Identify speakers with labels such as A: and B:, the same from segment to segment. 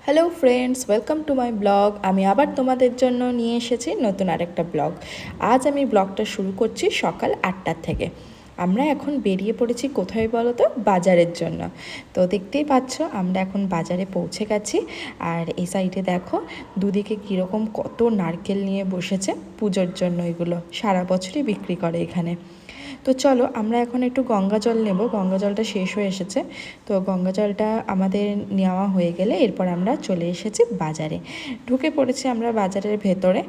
A: Hello friends, welcome to my blog. আমি আবার তোমাদের জন্য নিয়ে এসেছি নতুন আরেকটা ব্লগ। আজ আমি ব্লগটা শুরু করছি সকাল 8টার থেকে। আমরা এখন বেরিয়ে পড়েছি কোথায় বলো তো, বাজারের জন্য। তো দেখতেই পাচ্ছ আমরা এখন বাজারে পৌঁছে গেছি। আর এই সাইডে দেখো দুদিকে কীরকম কত নারকেল নিয়ে বসেছে পুজোর জন্য। এগুলো সারা বছরই বিক্রি করে এখানে। তো চলো আমরা এখন একটু গঙ্গা জল নেব, গঙ্গা জলটা শেষ হয়ে এসেছে। তো গঙ্গা জলটা আমাদের নেওয়া হয়ে গেলে এরপর আমরা চলে এসেছি বাজারে, ঢুকে পড়েছি আমরা বাজারের ভেতরে।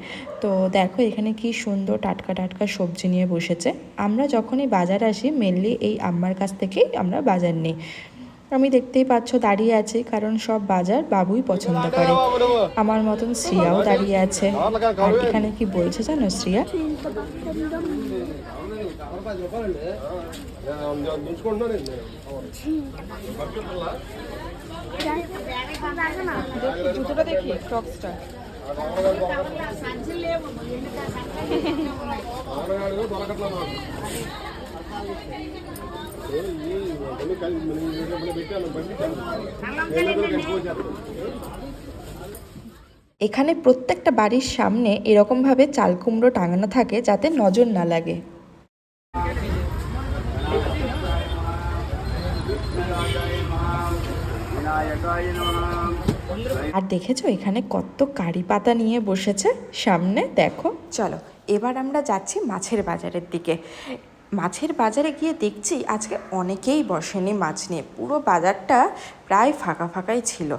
A: তো দেখো এখানে কি সুন্দর টাটকা টাটকা সবজি নিয়ে বসেছে। আমরা যখনই বাজার আসি মেনলি এই আম্মার কাছ থেকেই আমরা বাজার নিই। আমি দেখতেই পাচ্ছ দাঁড়িয়ে আছি, কারণ সব বাজার বাবুই পছন্দ করে। আমার মতন শ্রিয়াও দাঁড়িয়ে আছে। আর এখানে কি বলছে জানো শ্রিয়া?
B: জুতোটা দেখি, ক্রক্সটা।
A: এখানে প্রত্যেকটা বাড়ির সামনে এরকমভাবে চাল কুমড়ো টাঙানো থাকে যাতে নজর না লাগে। আর দেখেছো এখানে কত কারি পাতা নিয়ে বসেছে সামনে, দেখো। চলো এবার আমরা যাচ্ছি মাছের বাজারের দিকে। মাছের বাজারে গিয়ে দেখছি আজকে অনেকেই বসেনি মাছ নিয়ে, পুরো বাজারটা প্রায় ফাঁকা ফাঁকাই ছিল।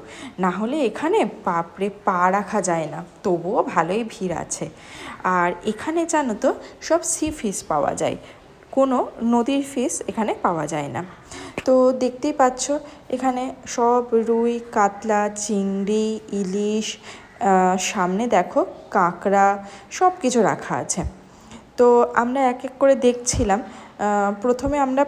A: না হলে এখানে বাপরে পা রাখা যায় না, তবুও ভালোই ভিড় আছে। আর এখানে জানো তো সব সি ফিশ পাওয়া যায়, কোনো নদীর ফিশ এখানে পাওয়া যায় না। তো দেখতেই পাচ্ছ এখানে সব রুই, কাতলা, চিংড়ি, ইলিশ, সামনে দেখো কাঁকড়া, সব কিছু রাখা আছে। তো আমরা এক এক করে দেখছিলাম। প্রথমে আমরা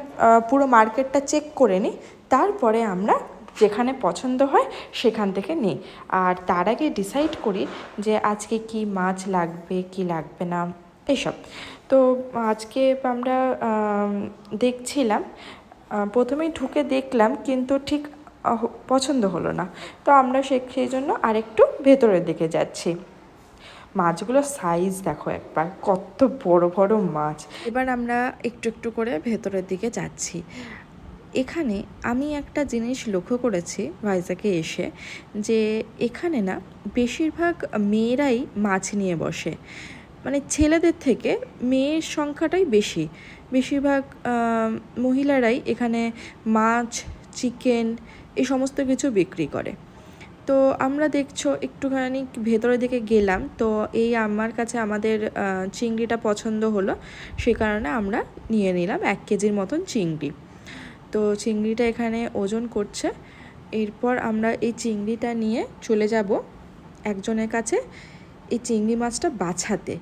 A: পুরো মার্কেটটা চেক করে নিই, তারপরে আমরা যেখানে পছন্দ হয় সেখান থেকে নিই। আর তার আগে ডিসাইড করি যে আজকে কি মাছ লাগবে কি লাগবে না এইসব। তো আজকে আমরা দেখছিলাম, প্রথমেই ঢুকে দেখলাম কিন্তু ঠিক পছন্দ হলো না। তো আমরা সেই জন্য আরেকটু ভেতরের দিকে যাচ্ছি। মাছগুলোর সাইজ দেখো একবার, কত বড় বড় মাছ। এবার আমরা একটু একটু করে ভেতরের দিকে যাচ্ছি। এখানে আমি একটা জিনিস লক্ষ্য করেছি ভাইজাকে এসে, যে এখানে না বেশিরভাগ মেয়েরাই মাছ নিয়ে বসে। মানে ছেলেদের থেকে মেয়ের সংখ্যাটাই বেশি। বেশিরভাগ মহিলারাই এখানে মাছ, চিকেন এই সমস্ত কিছু বিক্রি করে। তো আমরা দেখছো একটুখানি ভেতরের দিকে গেলাম, তো এই আমার কাছে আমাদের চিংড়িটা পছন্দ হলো, সে কারণে আমরা নিয়ে নিলাম 1 কেজির মতন চিংড়ি। তো চিংড়িটা এখানে ওজন করছে। এরপর আমরা এই চিংড়িটা নিয়ে চলে যাব একজনের কাছে এই চিংড়ি মাছটা বাছাতে।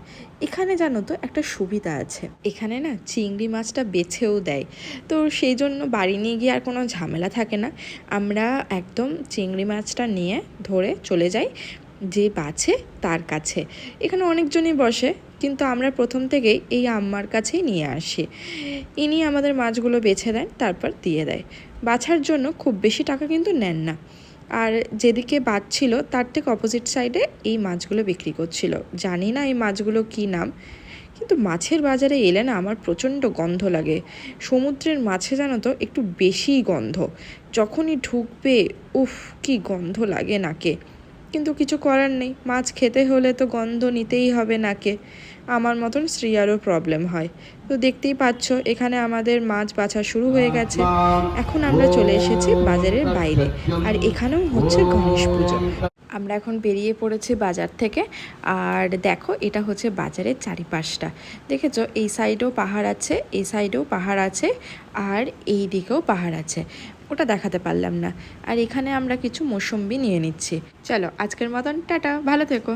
A: এখানে জানো তো একটা সুবিধা আছে, এখানে না চিংড়ি মাছটা বেছেও দেয়। তো সেই জন্য বাড়ি নিয়ে গিয়ে আর কোনো ঝামেলা থাকে না। আমরা একদম চিংড়ি মাছটা নিয়ে ধরে চলে যাই যে বাছে তার কাছে। এখানে অনেকজনই বসে, কিন্তু আমরা প্রথম থেকেই এই আম্মার কাছেই নিয়ে আসি। ইনি আমাদের মাছগুলো বেছে দেন, তারপর দিয়ে দেয়। বাছার জন্য খুব বেশি টাকা কিন্তু নেন না। আর যেদিকে বাঁধছিল তার ঠিক অপোজিট সাইডে এই মাছগুলো বিক্রি করছিল। জানি না এই মাছগুলো কী নাম, কিন্তু মাছের বাজারে এলে না আমার প্রচণ্ড গন্ধ লাগে। সমুদ্রের মাছে জানো তো একটু বেশিই গন্ধ, যখনই ঢুকবে উফ কি গন্ধ লাগে নাকে। কিন্তু কিছু করার নেই, মাছ খেতে হলে তো গন্ধ নিতেই হবে নাকে। আমার মতন শ্রিয়ারও প্রবলেম হয়। তো দেখতেই পাচ্ছ এখানে আমাদের মাছ বাছা শুরু হয়ে গেছে। এখন আমরা চলে এসেছি বাজারের বাইরে, আর এখানেও হচ্ছে গণেশ পুজো। আমরা এখন বেরিয়ে পড়েছি বাজার থেকে। আর দেখো এটা হচ্ছে বাজারের চারিপাশটা, দেখেছো এই সাইডেও পাহাড় আছে, এই সাইডেও পাহাড় আছে, আর এই দিকেও পাহাড় আছে, ওটা দেখাতে পারলাম না। আর এখানে আমরা কিছু মৌসম্বি নিয়ে নিচ্ছি। চলো আজকের মতন টাটা, ভালো থেকো।